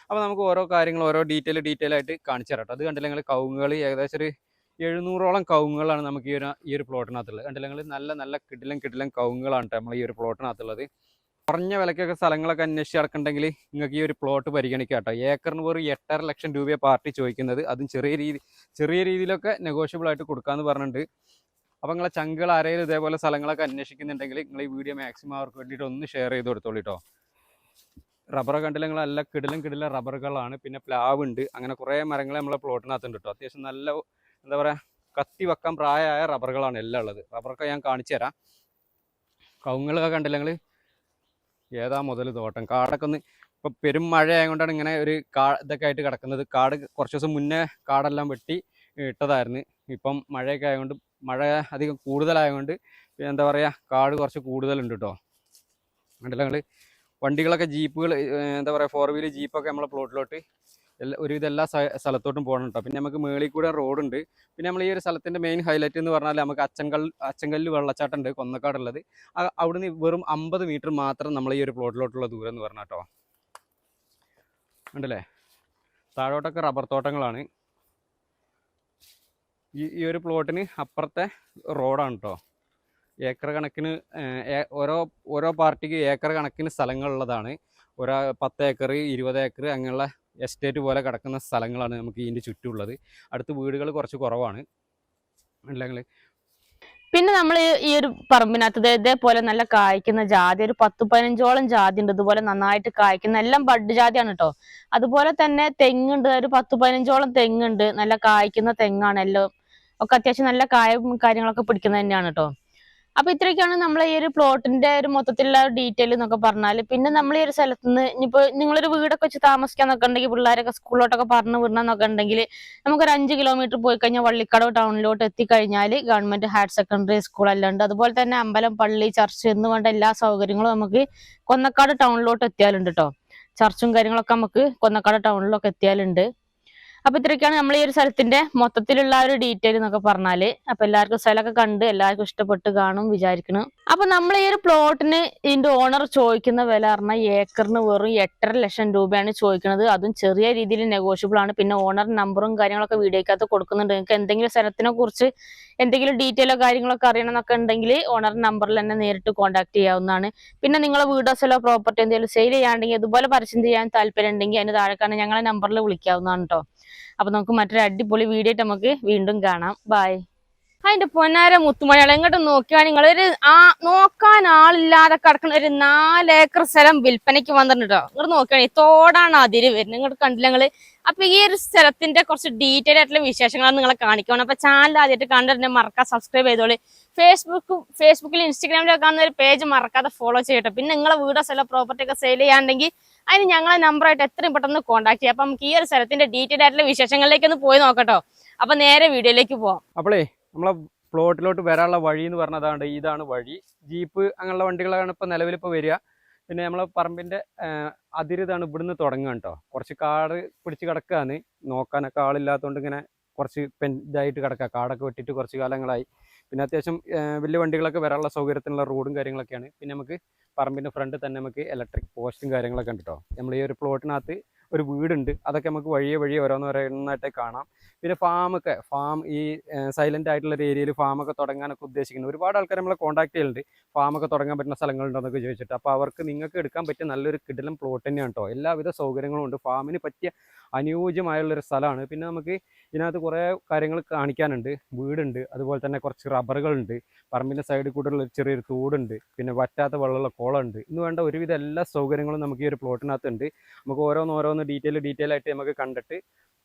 അപ്പോൾ നമുക്ക് ഓരോ കാര്യങ്ങൾ ഓരോ ഡീറ്റെയിൽ ആയിട്ട് കാണിച്ചു തരാം കേട്ടോ. അത് കണ്ടില്ല നിങ്ങൾ കവുങ്ങുകൾ ഏകദേശം ഒരു 700ഓളം കവുങ്ങുകളാണ് നമുക്ക് ഈ ഒരു പ്ലോട്ടിനകത്തുള്ളത്. കണ്ടില്ല നിങ്ങൾ. നല്ല കിടിലൻ കവുങ്ങുകളാണ് കേട്ടോ നമ്മൾ ഈ ഒരു പ്ലോട്ടിനകത്തുള്ളത്. കുറഞ്ഞ വിലക്കൊക്കെ സ്ഥലങ്ങളൊക്കെ അന്വേഷിച്ച് നടക്കുന്നുണ്ടെങ്കിൽ നിങ്ങൾക്ക് ഈ ഒരു പ്ലോട്ട് പരിഗണിക്കാം കേട്ടോ. ഏക്കറിന് ഒരു 8.5 ലക്ഷം രൂപയാണ് പാർട്ടി ചോദിക്കുന്നത്. അതും ചെറിയ രീതിയിലൊക്കെ നെഗോഷ്യബിൾ ആയിട്ട് കൊടുക്കാമെന്ന് പറഞ്ഞിട്ടുണ്ട്. അപ്പോൾ നിങ്ങളെ ചങ്കുകൾ ആരെങ്കിലും ഇതേപോലെ സ്ഥലങ്ങളൊക്കെ അന്വേഷിക്കുന്നുണ്ടെങ്കിൽ നിങ്ങൾ ഈ വീഡിയോ മാക്സിമം അവർക്ക് വേണ്ടിയിട്ട് ഒന്ന് ഷെയർ ചെയ്ത് കൊടുത്തോളൂ കേട്ടോ. റബ്ബർ കണ്ടില്ല നിങ്ങൾ. നല്ല കിടിലൻ റബ്ബറുകളാണ്. പിന്നെ പ്ലാവ് ഉണ്ട്. അങ്ങനെ കുറേ മരങ്ങൾ നമ്മളെ പ്ലോട്ടിനകത്തുണ്ട് കേട്ടോ. അത്യാവശ്യം നല്ല എന്താ പറയുക കത്തി വെക്കാൻ പ്രായമായ റബ്ബറുകളാണ് എല്ലാം ഉള്ളത്. റബ്ബറൊക്കെ ഞാൻ കാണിച്ചു തരാം. കവുങ്ങുകളൊക്കെ കണ്ടില്ല നിങ്ങൾ. ഏതാ മുതൽ തോട്ടം. കാടൊക്കെ ഒന്ന് ഇപ്പോൾ പെരും മഴ ആയതുകൊണ്ടാണ് ഇങ്ങനെ ഒരു ഇതൊക്കെ ആയിട്ട് കിടക്കുന്നത്. കാട് കുറച്ച് ദിവസം മുന്നേ കാടെല്ലാം വെട്ടി ഇട്ടതായിരുന്നു. ഇപ്പം മഴയൊക്കെ ആയതുകൊണ്ട് മഴ അധികം കൂടുതലായതുകൊണ്ട് എന്താ പറയുക കാട് കുറച്ച് കൂടുതലുണ്ട് കേട്ടോ. കണ്ടില്ല നിങ്ങൾ. വണ്ടികളൊക്കെ ജീപ്പുകൾ എന്താ പറയുക 4 വീൽ ജീപ്പൊക്കെ നമ്മളെ പ്ലോട്ടിലോട്ട് ഒരുവിധം എല്ലാ സ്ഥലത്തോട്ടും പോകണം കേട്ടോ. പിന്നെ നമുക്ക് മേളിൽ കൂടെ റോഡുണ്ട്. പിന്നെ നമ്മൾ ഈ ഒരു സ്ഥലത്തിൻ്റെ മെയിൻ ഹൈലൈറ്റ് എന്ന് പറഞ്ഞാൽ നമുക്ക് അച്ചങ്കല്ല് വെള്ളച്ചാട്ടം ഉണ്ട് കൊന്നക്കാടുള്ളത്. അവിടുന്ന് വെറും 50 മീറ്റർ മാത്രം നമ്മൾ ഈ ഒരു പ്ലോട്ടിലോട്ടുള്ള ദൂരം എന്ന് പറഞ്ഞാൽ കേട്ടോ. ഉണ്ടല്ലേ. താഴോട്ടൊക്കെ റബ്ബർ തോട്ടങ്ങളാണ്. ഈ ഒരു പ്ലോട്ടിന് അപ്പുറത്തെ റോഡാണ് കേട്ടോ. ഏക്കർ കണക്കിന് ഓരോ പാർട്ടിക്ക് ഏക്കർ കണക്കിന് സ്ഥലങ്ങളുള്ളതാണ്. 10 ഏക്കർ 20 ഏക്കർ അങ്ങനെയുള്ള എസ്റ്റേറ്റ് പോലെ കിടക്കുന്ന സ്ഥലങ്ങളാണ് നമുക്ക് ഇതിൻ്റെ ചുറ്റുമുള്ളത്. അടുത്ത് വീടുകൾ കുറച്ച് കുറവാണ്. അല്ലെങ്കിൽ പിന്നെ നമ്മൾ ഈ ഒരു പറമ്പിനകത്ത് ഇതേപോലെ നല്ല കായ്ക്കുന്ന ജാതി ഒരു 10-15ഓളം ജാതി ഉണ്ട്. ഇതുപോലെ നന്നായിട്ട് കായ്ക്കുന്ന എല്ലാം ബഡ് ജാതിയാണ് കേട്ടോ. അതുപോലെ തന്നെ തെങ്ങുണ്ട്. ഒരു 10-15ഓളം തെങ്ങുണ്ട്. നല്ല കായ്ക്കുന്ന തെങ്ങാണ് എല്ലാം. ഒക്കെ അത്യാവശ്യം നല്ല കായും കാര്യങ്ങളൊക്കെ പിടിക്കുന്നത് തന്നെയാണ് കേട്ടോ. അപ്പൊ ഇത്രയൊക്കെയാണ് നമ്മളെ ഈ ഒരു പ്ലോട്ടിന്റെ ഒരു മൊത്തത്തിലുള്ള ഡീറ്റെയിൽ എന്നൊക്കെ പറഞ്ഞാല്. പിന്നെ നമ്മൾ ഈ ഒരു സ്ഥലത്ത് നിന്ന് ഇനിയിപ്പോ നിങ്ങളൊരു വീടൊക്കെ വെച്ച് താമസിക്കാന്നൊക്കെ ഉണ്ടെങ്കിൽ പിള്ളേരൊക്കെ സ്കൂളിലോട്ടൊക്കെ പറഞ്ഞു വിടണമെന്നൊക്കെ ഉണ്ടെങ്കിൽ നമുക്കൊരു 5 കിലോമീറ്റർ പോയി കഴിഞ്ഞാൽ വള്ളിക്കടവ് ടൗണിലോട്ട് എത്തിക്കഴിഞ്ഞാൽ ഗവൺമെന്റ് ഹയർ സെക്കൻഡറി സ്കൂൾ എല്ലാം ഉണ്ട്. അതുപോലെ തന്നെ അമ്പലം, പള്ളി, ചർച്ച് എന്ന് വേണ്ട എല്ലാ സൗകര്യങ്ങളും നമുക്ക് കൊന്നക്കാട് ടൗണിലോട്ട് എത്തിയാലുണ്ട് കേട്ടോ. ചർച്ചും കാര്യങ്ങളൊക്കെ നമുക്ക് കൊന്നക്കാട് ടൗണിലൊക്കെ എത്തിയാലുണ്ട്. അപ്പൊ ഇത്രയൊക്കെയാണ് നമ്മൾ ഈ ഒരു സ്ഥലത്തിന്റെ മൊത്തത്തിലുള്ള ഒരു ഡീറ്റെയിൽ എന്നൊക്കെ പറഞ്ഞാല്. അപ്പൊ എല്ലാവർക്കും സ്ഥലമൊക്കെ കണ്ട് എല്ലാവർക്കും ഇഷ്ടപ്പെട്ട് കാണും വിചാരിക്കണം. അപ്പൊ നമ്മൾ ഈ ഒരു പ്ലോട്ടിന് ഇതിന്റെ ഓണർ ചോദിക്കുന്ന വില പറഞ്ഞാൽ ഏക്കറിന് വെറും 8.5 ലക്ഷം രൂപയാണ് ചോദിക്കുന്നത്. അതും ചെറിയ രീതിയിൽ നെഗോഷ്യബിൾ ആണ്. പിന്നെ ഓണർ നമ്പറും കാര്യങ്ങളൊക്കെ വീഡിയോക്കകത്ത് കൊടുക്കുന്നുണ്ട്. നിങ്ങൾക്ക് എന്തെങ്കിലും സ്ഥലത്തിനെ കുറിച്ച് എന്തെങ്കിലും ഡീറ്റെയിലോ കാര്യങ്ങളൊക്കെ അറിയണമെന്നൊക്കെ ഉണ്ടെങ്കിൽ ഓണർ നമ്പറിൽ തന്നെ നേരിട്ട് കോൺടാക്ട് ചെയ്യാവുന്നതാണ്. പിന്നെ നിങ്ങളെ വീടോ സ്ഥലോ പ്രോപ്പർട്ടി എന്തെങ്കിലും സെയിൽ ചെയ്യാണ്ടെങ്കിൽ അതുപോലെ പരസ്യം ചെയ്യാൻ താല്പര്യം ഉണ്ടെങ്കിൽ അതിന് താഴെക്കാണ് ഞങ്ങളെ നമ്പറിൽ വിളിക്കാവുന്നതാണ് കേട്ടോ. അപ്പൊ നമുക്ക് മറ്റൊരു അടിപൊളി വീഡിയോ ആയിട്ട് നമുക്ക് വീണ്ടും കാണാം. ബൈ. അതിന്റെ പൊന്നാര മുത്തുമണികൾ എങ്ങോട്ട് നോക്കിയാൽ നിങ്ങൾ നോക്കാൻ ആളില്ലാതെ കിടക്കുന്ന ഒരു 4 ഏക്കർ സ്ഥലം വിൽപ്പനയ്ക്ക് വന്നിട്ടുണ്ടോ. ഇങ്ങോട്ട് നോക്കുകയാണെങ്കിൽ തോടാണ് അതിര് വരുന്നത്. ഇങ്ങോട്ട് കണ്ടില്ല നിങ്ങള്. അപ്പൊ ഈ ഒരു സ്ഥലത്തിന്റെ കുറച്ച് ഡീറ്റെയിൽ ആയിട്ടുള്ള വിശേഷങ്ങളാണ് നിങ്ങളെ കാണിക്കണം. അപ്പൊ ചാനൽ ആദ്യമായിട്ട് കണ്ടിട്ട് മറക്കാതെ സബ്സ്ക്രൈബ് ചെയ്തോളി. ഫേസ്ബുക്കിൽ ഇൻസ്റ്റാഗ്രാമിലൊക്കെ കാണുന്ന ഒരു പേജ് മറക്കാതെ ഫോളോ ചെയ്യട്ടെ. പിന്നെ നിങ്ങളെ വീടോ സ്ഥലം പ്രോപ്പർട്ടി ഒക്കെ സെയിൽ ചെയ്യാണ്ടെങ്കിൽ അതിന് ഞങ്ങളെ നമ്പറായിട്ട് എത്രയും പെട്ടെന്ന് കോൺടാക്ട് ചെയ്യാം. അപ്പൊ നമുക്ക് ഈ ഒരു സ്ഥലത്തിന്റെ ഡീറ്റെയിൽ ആയിട്ടുള്ള വിശേഷങ്ങളിലേക്ക് ഒന്ന് പോയി നോക്കട്ടോ. അപ്പൊ നേരെ വീഡിയോയിലേക്ക് പോവാം. അപ്പോളേ നമ്മളെ പ്ലോട്ടിലോട്ട് വരാനുള്ള വഴി എന്ന് പറഞ്ഞതാണ് ഇതാണ് വഴി. ജീപ്പ് അങ്ങനെയുള്ള വണ്ടികളാണ് ഇപ്പോൾ നിലവിലിപ്പോൾ വരിക. പിന്നെ നമ്മളെ പറമ്പിൻ്റെ അതിരിതാണ് ഇവിടുന്ന് തുടങ്ങുക കേട്ടോ. കുറച്ച് കാട് പിടിച്ച് കിടക്കുകയാണ്. നോക്കാനൊക്കെ ആളില്ലാത്തതുകൊണ്ട് ഇങ്ങനെ കുറച്ച് ഇതായിട്ട് കിടക്കുക. കാടൊക്കെ വെട്ടിയിട്ട് കുറച്ച് കാലങ്ങളായി. പിന്നെ അത്യാവശ്യം വലിയ വണ്ടികളൊക്കെ വരാനുള്ള സൗകര്യത്തിനുള്ള റോഡും കാര്യങ്ങളൊക്കെയാണ്. പിന്നെ നമുക്ക് പറമ്പിൻ്റെ ഫ്രണ്ട് തന്നെ നമുക്ക് ഇലക്ട്രിക് പോസ്റ്റും കാര്യങ്ങളൊക്കെ ഉണ്ട് കേട്ടോ. നമ്മൾ ഈ ഒരു പ്ലോട്ടിനകത്ത് ഒരു വീടുണ്ട്. അതൊക്കെ നമുക്ക് വഴിയെ ഓരോന്നായിട്ട് കാണാം. പിന്നെ ഫാം ഈ സൈലന്റ് ആയിട്ടുള്ള ഒരു ഏരിയയിൽ ഫാമൊക്കെ തുടങ്ങാനൊക്കെ ഉദ്ദേശിക്കുന്നു. ഒരുപാട് ആൾക്കാർ നമ്മളെ കോൺടാക്ട് ചെയ്യുന്നുണ്ട്. ഫാമൊക്കെ തുടങ്ങാൻ പറ്റുന്ന സ്ഥലങ്ങളുണ്ടോന്നൊക്കെ ചോദിച്ചിട്ട്. അപ്പോൾ അവർക്ക് നിങ്ങൾക്ക് എടുക്കാൻ പറ്റിയ നല്ലൊരു കിടിലം പ്ലോട്ട് തന്നെയാണ് കേട്ടോ. എല്ലാവിധ സൗകര്യങ്ങളും ഉണ്ട്. ഫാമിന് പറ്റിയ അനുയോജ്യമായുള്ളൊരു സ്ഥലമാണ്. പിന്നെ നമുക്ക് ഇതിനകത്ത് കുറേ കാര്യങ്ങൾ കാണിക്കാനുണ്ട്. വീടുണ്ട്, അതുപോലെ തന്നെ കുറച്ച് റബ്ബറുകളുണ്ട്, പറമ്പിൻ്റെ സൈഡിൽ കൂടെയുള്ള ചെറിയൊരു തോടുണ്ട്, പിന്നെ വറ്റാത്ത വെള്ളമുള്ള കുളമുണ്ട്. ഇന്ന് വേണ്ട ഒരുവിധ എല്ലാ സൗകര്യങ്ങളും നമുക്ക് ഈ ഒരു പ്ലോട്ടിനകത്ത് ഉണ്ട്. നമുക്ക് ഓരോന്ന് ഡീറ്റെയിൽ ആയിട്ട് നമുക്ക് കണ്ടിട്ട്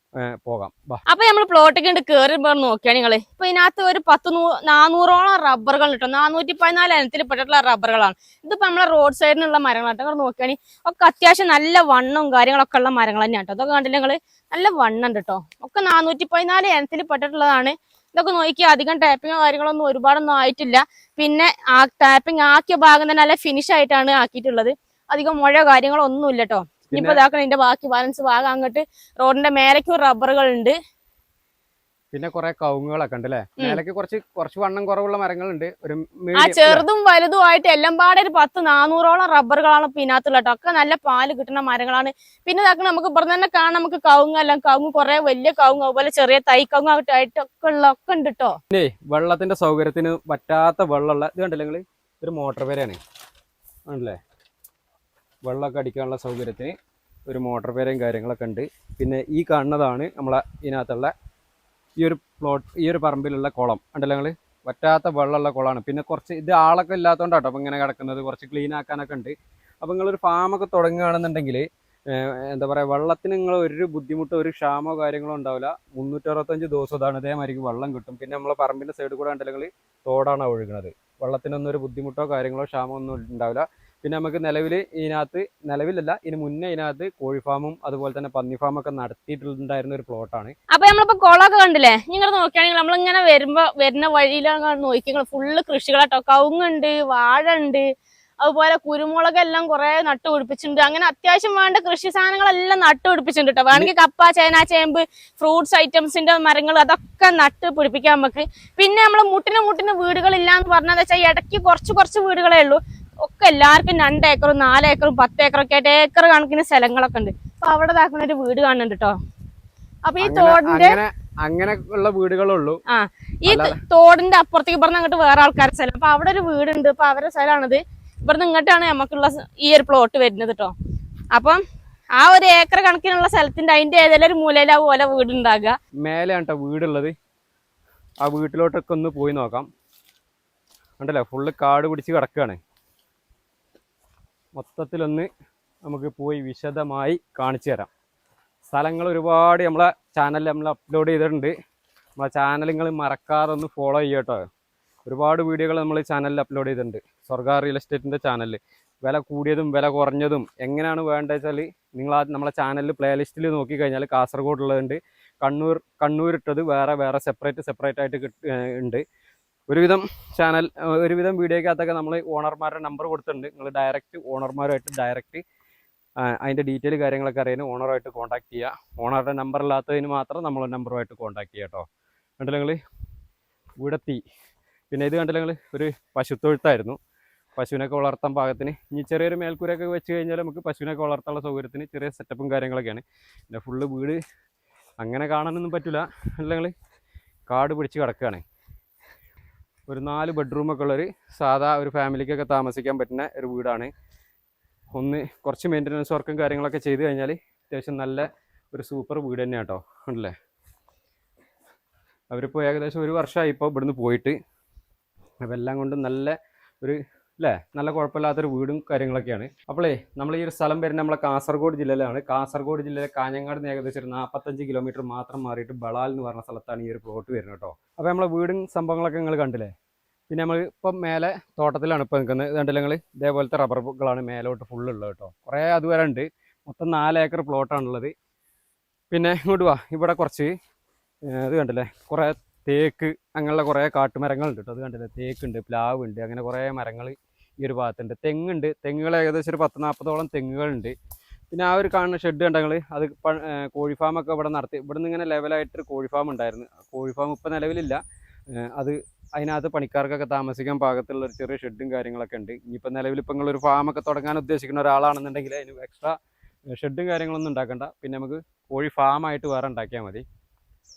പോകാം. അപ്പൊ നമ്മൾ പ്ലോട്ടൊക്കെ ഉണ്ട് കയറി നോക്കിയാണ് നിങ്ങള്. ഇപ്പൊ ഇതിനകത്ത് ഒരു 400ഓളം റബ്ബറുകൾ കിട്ടും. 414 ഇനത്തിൽ പെട്ടിട്ടുള്ള റബ്ബറുകളാണ്. ഇതിപ്പോ നമ്മളെ റോഡ് സൈഡിനുള്ള മരങ്ങളാട്ടോ. നിങ്ങൾ നോക്കുകയാണെങ്കിൽ ഒക്കെ അത്യാവശ്യം നല്ല വണ്ണവും കാര്യങ്ങളൊക്കെ ഉള്ള മരങ്ങൾ തന്നെയാണ് കേട്ടോ. അതൊക്കെ കണ്ടില്ല നിങ്ങള്, നല്ല വണ്ണുണ്ട് കേട്ടോ. ഒക്കെ 414 ഇനത്തിൽ പെട്ടിട്ടുള്ളതാണ്. ഇതൊക്കെ നോക്കി അധികം ടാപ്പിങ്ങോ കാര്യങ്ങളൊന്നും ഒരുപാടൊന്നും ആയിട്ടില്ല. പിന്നെ ആ ടാപ്പിംഗ് ആക്കിയ ഭാഗം തന്നെ നല്ല ഫിനിഷ് ആയിട്ടാണ് ആക്കിയിട്ടുള്ളത്. അധികം മുഴയോ കാര്യങ്ങളോ ഒന്നും ഇല്ല കേട്ടോ. ഇനിയിപ്പോ ഇതാക്കണം ഇതിന്റെ ബാക്കി ബാലൻസ് ഭാഗം അങ്ങോട്ട് റോഡിന്റെ മേലേക്കും റബ്ബറുകൾ ഉണ്ട്. പിന്നെ കുറെ കവുങ്ങുകളൊക്കെ ഉണ്ട് അല്ലേ. മേലേക്ക് കുറച്ച് വണ്ണം കുറവുള്ള മരങ്ങളുണ്ട്. ചെറുതും വലുതും ആയിട്ട് എല്ലാം പാടെ ഒരു 400ഓളം റബ്ബറുകളാണ് ഇതിനകത്തുള്ള കേട്ടോ. ഒക്കെ നല്ല പാല് കിട്ടുന്ന മരങ്ങളാണ്. പിന്നെ ഇതാക്കണം നമുക്ക് ഇവിടെ തന്നെ കാണാം. നമുക്ക് കവുങ്ങ് കുറെ വലിയ കവുങ്ങ്, അതുപോലെ ചെറിയ തൈ കവുങ്ങ് ആയിട്ടൊക്കെ ഉണ്ട് കേട്ടോ. പിന്നെ വെള്ളത്തിന്റെ സൗകര്യത്തിന് പറ്റാത്ത വെള്ളമുള്ള ഇത് കണ്ടില്ല നിങ്ങള്, ഒരു മോട്ടോർ പേരയാണ് ആണല്ലേ. വെള്ളമൊക്കെ അടിക്കാനുള്ള സൗകര്യത്തിന് ഒരു മോട്ടോർ പേരയും കാര്യങ്ങളൊക്കെ ഉണ്ട്. പിന്നെ ഈ കാണുന്നതാണ് നമ്മളെ ഇതിനകത്തുള്ള ഈ ഒരു പറമ്പിലുള്ള കുളം ഉണ്ടല്ലോ നിങ്ങൾ. വറ്റാത്ത വെള്ളമുള്ള കുളമാണ്. പിന്നെ കുറച്ച് ഇത് ആളൊക്കെ ഇല്ലാത്തതുകൊണ്ടാട്ടോ അപ്പം ഇങ്ങനെ കിടക്കുന്നത്. കുറച്ച് ക്ലീൻ ആക്കാനൊക്കെ ഉണ്ട്. അപ്പോൾ നിങ്ങളൊരു ഫാമൊക്കെ തുടങ്ങുകയാണെന്നുണ്ടെങ്കിൽ എന്താ പറയുക, വെള്ളത്തിന് നിങ്ങൾ ഒരു ബുദ്ധിമുട്ടോ ഒരു ക്ഷാമോ കാര്യങ്ങളോ ഉണ്ടാവില്ല. 365 ദിവസം ഇതാണ് ഇതേമാതിരി വെള്ളം കിട്ടും. പിന്നെ നമ്മളെ പറമ്പിൻ്റെ സൈഡിൽ കൂടെ ഉണ്ടെങ്കിൽ തോടാണ് ഒഴുകുന്നത്. വെള്ളത്തിനൊന്നും ഒരു ബുദ്ധിമുട്ടോ കാര്യങ്ങളോ ക്ഷാമോ ഒന്നും ഉണ്ടാവില്ല. പിന്നെ നമുക്ക് ഇതിന് മുന്നേ ഇതിനകത്ത് കോഴി ഫാമും അതുപോലെ തന്നെ പന്നി ഫാമൊക്കെ നടത്തിയിട്ടുണ്ടായിരുന്ന ഒരു പ്ലോട്ടാണ്. അപ്പൊ നമ്മളിപ്പോ കുളമൊക്കെ കണ്ടില്ലേ. നിങ്ങൾ നോക്കുകയാണെങ്കിൽ നമ്മളിങ്ങനെ വരുന്ന വഴിയിലാണ് നോക്കിയാൽ ഫുള്ള് കൃഷികളാട്ടോ. കവുങ്ങുണ്ട്, വാഴ ഉണ്ട്, അതുപോലെ കുരുമുളകെല്ലാം കുറെ നട്ടുപിടിപ്പിച്ചിട്ടുണ്ട്. അങ്ങനെ അത്യാവശ്യം വേണ്ട കൃഷി സാധനങ്ങളെല്ലാം നട്ടുപിടിപ്പിച്ചിട്ടുണ്ട് കേട്ടോ. വേണമെങ്കിൽ കപ്പ, ചേന, ചേമ്പ്, ഫ്രൂട്ട്സ് ഐറ്റംസിന്റെ മരങ്ങൾ അതൊക്കെ നട്ട് പിടിപ്പിക്കാൻ നമുക്ക്. പിന്നെ നമ്മള് മുട്ടിന് വീടുകളില്ലാന്ന് പറഞ്ഞാൽ വെച്ചാൽ ഇടയ്ക്ക് കുറച്ച് വീടുകളേ ഉള്ളൂ. ഒക്കെ എല്ലാവർക്കും 2 ഏക്കറും 4 ഏക്കറും 10 ഏക്കറൊക്കെ ആയിട്ട് ഏക്കർ കണക്കിന് സ്ഥലങ്ങളൊക്കെ ഉണ്ട്. അപ്പൊ അവിടെ ഇതാക്കുന്ന ഒരു വീട് കാണുന്നുണ്ട് കേട്ടോ. അപ്പൊ ഈ തോടിന്റെ അങ്ങനെ ഉള്ള വീടുകളുള്ളൂ. ഈ തോടിന്റെ അപ്പുറത്തേക്ക് പറഞ്ഞ അങ്ങോട്ട് വേറെ ആൾക്കാരുടെ സ്ഥലം. അപ്പൊ അവിടെ ഒരു വീടുണ്ട്. അപ്പൊ അവരുടെ സ്ഥലമാണിത്. ഇവിടുന്ന് ഇങ്ങോട്ടാണ് നമുക്കുള്ള ഈ ഒരു പ്ലോട്ട് വരുന്നത് കേട്ടോ. അപ്പം ആ ഒരു ഏക്കർ കണക്കിനുള്ള സ്ഥലത്തിന്റെ അതിന്റെ ഏതെങ്കിലും ഒരു മൂലയില പോലെ വീടുണ്ടാകുക. മേലെയാണ് കേട്ടോ വീടുള്ളത്. ആ വീട്ടിലോട്ടൊക്കെ ഒന്ന് പോയി നോക്കാം. ഉണ്ടല്ലോ ഫുള്ള് കാട് പിടിച്ച് കിടക്കുകയാണ്. മൊത്തത്തിലൊന്ന് നമുക്ക് പോയി വിശദമായി കാണിച്ചു തരാം. സ്ഥലങ്ങൾ ഒരുപാട് നമ്മളെ ചാനലിൽ നമ്മൾ അപ്ലോഡ് ചെയ്തിട്ടുണ്ട്. നമ്മളെ ചാനൽ നിങ്ങൾ മറക്കാതെ ഒന്ന് ഫോളോ ചെയ്യട്ടോ. ഒരുപാട് വീഡിയോകൾ നമ്മൾ ചാനലിൽ അപ്ലോഡ് ചെയ്തിട്ടുണ്ട്. സ്വർഗ റിയൽ എസ്റ്റേറ്റിൻ്റെ ചാനലിൽ വില കൂടിയതും വില കുറഞ്ഞതും എങ്ങനെയാണ് വേണ്ടത് വെച്ചാൽ നിങ്ങൾ നമ്മളെ ചാനലിൽ പ്ലേലിസ്റ്റിൽ നോക്കിക്കഴിഞ്ഞാൽ കാസർഗോഡുള്ളതുണ്ട്, കണ്ണൂരിട്ടത് വേറെ സെപ്പറേറ്റ് ആയിട്ട് ഉണ്ട്. ഒരുവിധം വീഡിയോക്കകത്തൊക്കെ നമ്മൾ ഓണർമാരുടെ നമ്പർ കൊടുത്തിട്ടുണ്ട്. നിങ്ങൾ ഓണർമാരുമായിട്ട് ഡയറക്റ്റ് അതിൻ്റെ ഡീറ്റെയിൽ കാര്യങ്ങളൊക്കെ അറിയാൻ ഓണറുമായിട്ട് കോൺടാക്ട് ചെയ്യുക. ഓണറുടെ നമ്പർ ഇല്ലാത്തതിന് മാത്രം നമ്മളെ നമ്പറുമായിട്ട് കോൺടാക്ട് ചെയ്യുക കേട്ടോ. കണ്ടില്ല നിങ്ങൾ വീടെത്തി. പിന്നെ ഇത് കണ്ടില്ല നിങ്ങൾ ഒരു പശുത്തൊഴുത്തായിരുന്നു. പശുവിനൊക്കെ വളർത്താൻ പാകത്തിന് ഇനി ചെറിയൊരു മേൽക്കൂരൊക്കെ വെച്ച് കഴിഞ്ഞാൽ നമുക്ക് പശുവിനൊക്കെ വളർത്താനുള്ള സൗകര്യത്തിന് ചെറിയ സെറ്റപ്പും കാര്യങ്ങളൊക്കെയാണ്. പിന്നെ ഫുള്ള് വീട് അങ്ങനെ കാണാനൊന്നും പറ്റില്ല. അല്ലെങ്കിൽ കാട് പിടിച്ച് കിടക്കുകയാണ്. ഒരു 4 ബെഡ്റൂമൊക്കെ ഉള്ളൊരു സാധാ ഒരു ഫാമിലിക്കൊക്കെ താമസിക്കാൻ പറ്റുന്ന ഒരു വീടാണ്. ഒന്ന് കുറച്ച് മെയിൻ്റനൻസ് വർക്കും കാര്യങ്ങളൊക്കെ ചെയ്ത് കഴിഞ്ഞാൽ അത്യാവശ്യം നല്ല ഒരു സൂപ്പർ വീട് തന്നെയാണ് കേട്ടോ. ഉണ്ടല്ലേ, അവരിപ്പോൾ ഏകദേശം 1 വർഷമായി ഇപ്പോൾ ഇവിടുന്ന് പോയിട്ട്. അപ്പോൾ എല്ലാം കൊണ്ടും നല്ല ഒരു നല്ല കുഴപ്പമില്ലാത്തൊരു വീടും കാര്യങ്ങളൊക്കെയാണ്. അപ്പോളേ നമ്മൾ ഈ ഒരു സ്ഥലം വരുന്നത് നമ്മളെ കാസർഗോഡ് ജില്ലയിലാണ്. കാസർഗോഡ് ജില്ലയിലെ കാഞ്ഞങ്ങാട് നിന്ന് ഏകദേശം ഒരു 45 കിലോമീറ്റർ മാത്രം മാറിയിട്ട് ബളാൽ എന്ന് പറഞ്ഞ സ്ഥലത്താണ് ഈ ഒരു പ്ലോട്ട് വരുന്നത് കേട്ടോ. അപ്പോൾ നമ്മളെ വീടും സംഭവങ്ങളൊക്കെ നിങ്ങൾ കണ്ടില്ലേ. പിന്നെ നമ്മൾ ഇപ്പം മേലെ തോട്ടത്തിലാണ് ഇപ്പോൾ നിൽക്കുന്നത്. കണ്ടില്ല നിങ്ങൾ, ഇതേപോലത്തെ റബ്ബറുകളാണ് മേലോട്ട് ഫുള്ളുള്ളത് കേട്ടോ. കുറേ അതുവരെ ഉണ്ട്. മൊത്തം 4 ഏക്കർ പ്ലോട്ടാണുള്ളത്. പിന്നെ ഇങ്ങോട്ട് വാ, ഇവിടെ കുറച്ച് ഇത് കണ്ടില്ലേ, കുറേ തേക്ക് അങ്ങനെയുള്ള കുറേ കാട്ടുമരങ്ങളുണ്ട് കേട്ടോ. അത് കണ്ടില്ലേ, തേക്കുണ്ട്, പ്ലാവുണ്ട്, അങ്ങനെ കുറേ മരങ്ങൾ ഈ ഒരു ഭാഗത്തുണ്ട്. തെങ്ങുണ്ട്, തെങ്ങുകൾ ഏകദേശം ഒരു 10-40ഓളം തെങ്ങുകളുണ്ട്. പിന്നെ ആ ഒരു കാണുന്ന ഷെഡ് കണ്ടങ്ങൾ, അത് കോഴി ഫാമൊക്കെ ഇവിടെ നടത്തി. ഇവിടെ നിന്ന് ഇങ്ങനെ ലെവലായിട്ടൊരു കോഴി ഫാം ഉണ്ടായിരുന്നു. കോഴി ഫാം ഇപ്പോൾ നിലവിലില്ല. അത് അതിനകത്ത് പണിക്കാർക്കൊക്കെ താമസിക്കാൻ പാകത്തുള്ള ഒരു ചെറിയ ഷെഡും കാര്യങ്ങളൊക്കെ ഉണ്ട്. ഇനിയിപ്പോൾ നിലവിൽ ഇപ്പോൾ നിങ്ങളൊരു ഫാമൊക്കെ തുടങ്ങാൻ ഉദ്ദേശിക്കുന്ന ഒരാളാണെന്നുണ്ടെങ്കിൽ അതിന് എക്സ്ട്രാ ഷെഡും കാര്യങ്ങളൊന്നും ഉണ്ടാക്കണ്ട. പിന്നെ നമുക്ക് കോഴി ഫാമായിട്ട് വേറെ ഉണ്ടാക്കിയാൽ മതി.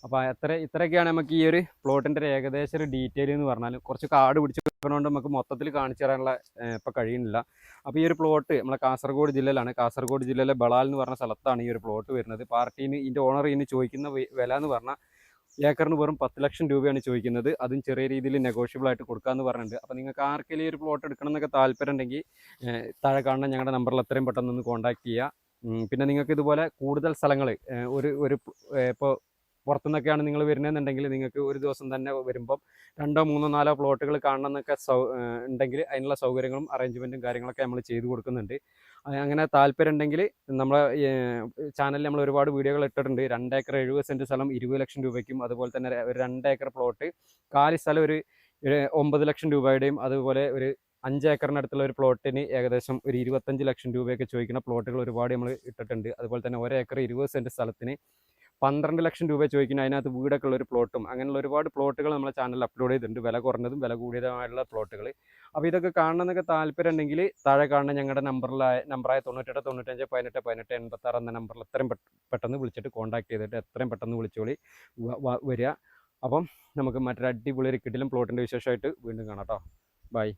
അപ്പോൾ ഇത്രയൊക്കെയാണ് നമുക്ക് ഈ ഒരു പ്ലോട്ടിൻ്റെ ഒരു ഏകദേശം ഒരു ഡീറ്റെയിൽ എന്ന് പറഞ്ഞാൽ. കുറച്ച് കാട് പിടിച്ച് വെക്കണോണ്ട് നമുക്ക് മൊത്തത്തിൽ കാണിച്ചു തരാനുള്ള ഇപ്പോൾ കഴിയുന്നില്ല. അപ്പോൾ ഈ ഒരു പ്ലോട്ട് നമ്മളെ കാസർഗോഡ് ജില്ലയിലാണ്. കാസർഗോഡ് ജില്ലയിലെ ബളാൽ എന്ന് പറഞ്ഞ സ്ഥലത്താണ് ഈ ഒരു പ്ലോട്ട് വരുന്നത്. പാർട്ടീന് ഇതിൻ്റെ ഓണർ ഇതിന് ചോദിക്കുന്ന വില എന്ന് പറഞ്ഞാൽ ഏക്കറിന് വെറും 10 ലക്ഷം രൂപയാണ് ചോദിക്കുന്നത്. അതും ചെറിയ രീതിയിൽ നെഗോഷ്യബിൾ ആയിട്ട് കൊടുക്കാമെന്ന് പറഞ്ഞിട്ടുണ്ട്. അപ്പോൾ നിങ്ങൾക്ക് ആർക്കെങ്കിലും ഈ ഒരു പ്ലോട്ട് എടുക്കണം എന്നൊക്കെ താല്പര്യം ഉണ്ടെങ്കിൽ താഴെ കാണുന്ന ഞങ്ങളുടെ നമ്പറിൽ എത്രയും പെട്ടെന്ന് ഒന്ന് കോൺടാക്ട് ചെയ്യുക. പിന്നെ നിങ്ങൾക്ക് ഇതുപോലെ കൂടുതൽ സ്ഥലങ്ങൾ ഇപ്പോൾ പുറത്തുനിന്നൊക്കെയാണ് നിങ്ങൾ വരുന്നതെന്നുണ്ടെങ്കിൽ നിങ്ങൾക്ക് ഒരു ദിവസം തന്നെ വരുമ്പം 2, 3, 4 പ്ലോട്ടുകൾ കാണണം എന്നൊക്കെ ഉണ്ടെങ്കിൽ അതിനുള്ള സൗകര്യങ്ങളും അറേഞ്ച്മെൻറ്റും കാര്യങ്ങളൊക്കെ നമ്മൾ ചെയ്തു കൊടുക്കുന്നുണ്ട്. അങ്ങനെ താല്പര്യം ഉണ്ടെങ്കിൽ നമ്മളെ ചാനലിൽ നമ്മൾ ഒരുപാട് വീഡിയോകൾ ഇട്ടിട്ടുണ്ട്. 2 ഏക്കർ 70 സെൻറ്റ് സ്ഥലം 20 ലക്ഷം രൂപയ്ക്കും, അതുപോലെ തന്നെ ഒരു 2 ഏക്കർ പ്ലോട്ട് കാലി സ്ഥലം ഒരു 9 ലക്ഷം രൂപയുടെയും, അതുപോലെ ഒരു 5 ഏക്കറിനടുത്തുള്ള ഒരു പ്ലോട്ടിന് ഏകദേശം ഒരു 25 ലക്ഷം രൂപയൊക്കെ ചോദിക്കുന്ന പ്ലോട്ടുകൾ ഒരുപാട് നമ്മൾ ഇട്ടിട്ടുണ്ട്. അതുപോലെ തന്നെ 1 ഏക്കർ 20 സെൻറ്റ് സ്ഥലത്തിന് 12 ലക്ഷം രൂപ ചോദിക്കുന്ന അതിനകത്ത് വീടൊക്കെ ഉള്ള ഒരു പ്ലോട്ടും, അങ്ങനെയുള്ള ഒരുപാട് പ്ലോട്ടുകൾ നമ്മളെ ചാനലിൽ അപ്ലോഡ് ചെയ്തിട്ടുണ്ട്. വില കുറഞ്ഞതും വില കൂടിയതുമായിട്ടുള്ള പ്ലോട്ടുകൾ. അപ്പോൾ ഇതൊക്കെ കാണണമെന്നൊക്കെ താല്പര്യം ഉണ്ടെങ്കിൽ താഴെ കാണുന്ന ഞങ്ങളുടെ നമ്പറായ 98 95 18 18 86 എന്ന നമ്പറിൽ എത്രയും പെട്ടെന്ന് വിളിച്ചിട്ട് കോൺടാക്ട് ചെയ്തിട്ട് എത്രയും പെട്ടെന്ന് വിളിച്ചോളി വരിക. അപ്പം നമുക്ക് മറ്റൊരു അടിപൊളി ഒരു കിടിലൻ പ്ലോട്ടിൻ്റെ വിശേഷമായിട്ട് വീണ്ടും കാണാം കേട്ടോ. ബൈ.